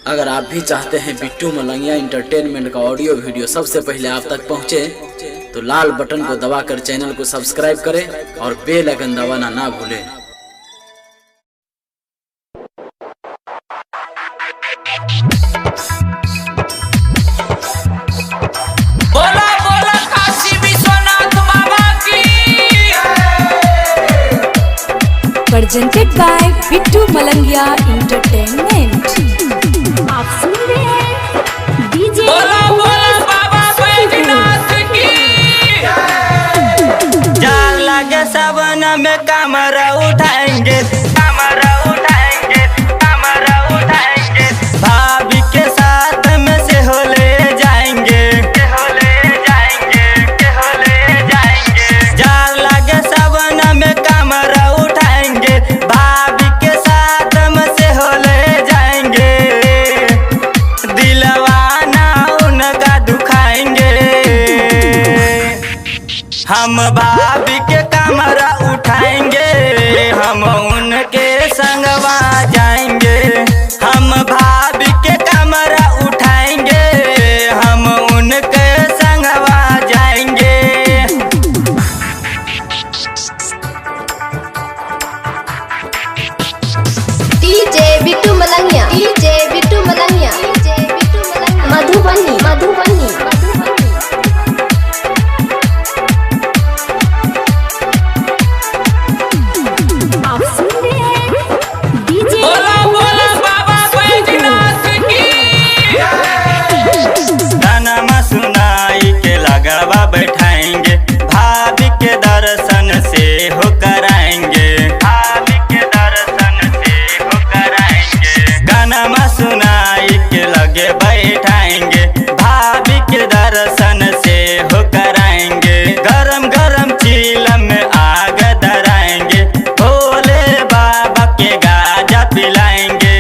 अगर आप भी चाहते हैं बिट्टू मलंगिया इंटरटेनमेंट का ऑडियो वीडियो सबसे पहले आप तक पहुंचे, तो लाल बटन को दबाकर चैनल को सब्सक्राइब करें और बेल आइकन दबाना ना भूलें। बोला बोला काशी विश्वनाथ बाबा की। Presented by Bittu Malangiya entertainment. आप सुन रहे हैं डीजे बोला बोला बाबा बैजनाथ की। जाग लगे सावन में कमरा उठाएंगे, कमरा उठाएंगे, कमरा उठाएंगे। भाभी के साथ में से हो ले जाएंगे, हो ले जाएंगे, हो ले जाएंगे। जाग लगे सावन में कमरा उठाएंगे, भाभी के साथ में से हो ले जाएंगे। दिलवाना उनका दुखाएंगे, हम भाभी के कमरा उठाएंगे, हम उनके संगवा जाएंगे। हम भाभी के कमरा उठाएंगे, हम उनके संगवा जाएंगे। DJ Bittu Malangiya, DJ Bittu Malangiya, Madhubani Madhubani. आप सुन रहे हैं डीजे बोला बोला बाबा बैजनाथ की। गाना सुनाई के लगवा बैठाएंगे, भाभी के दर्शन से हो कराएंगे, भाभी के दर्शन से हो कराएंगे। गाना सुनाई के लगे बैठाएंगे, भाभी के दर्शन से हो कराएंगे। गरम गरम चीलम में आग धराएंगे, भोले बाबा के गाजा पिलाएंगे।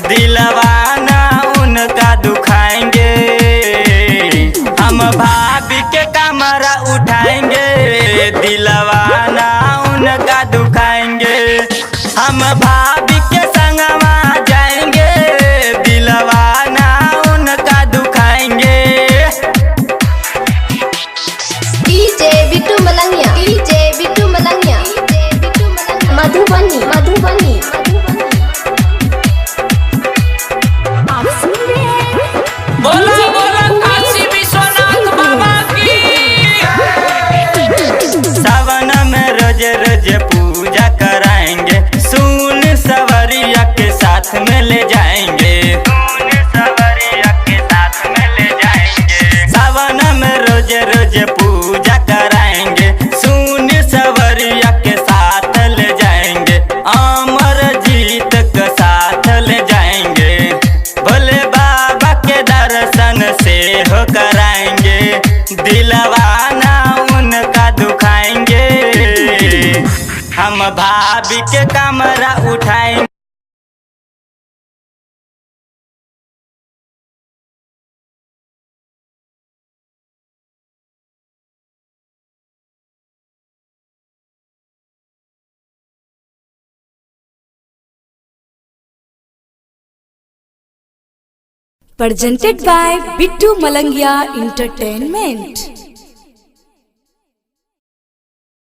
दिलवाना उनका दुखाएंगे, हम भाभी के कमरा उठाएंगे। दिलवाना उनका दुखाएंगे, हम भाभी के संगवा जाएंगे। दिलवाना उनका दुखाएंगे। DJ Bittu Malangiya, DJ Bittu Malangiya, Madhubani Madhubani. आप सुन रहे हैं बोला बोला काशी विश्वनाथ बाबा की। सावन में रोज रोज पूजा कराएंगे, सुन सवरिया के साथ में ले जाएंगे, सुन सवरिया के साथ में ले जाएंगे। सावन में रोज रोज पूजा कराएंगे, सुन सवरिया के साथ ले जाएंगे। अमर जीत के साथ ले जाएंगे, भोले बाबा के दर्शन से हो कराएंगे। दिलवाना उनका दुखाएंगे, हम भाभी के कमरा उठाएंगे। presented by Bittu Malangiya entertainment.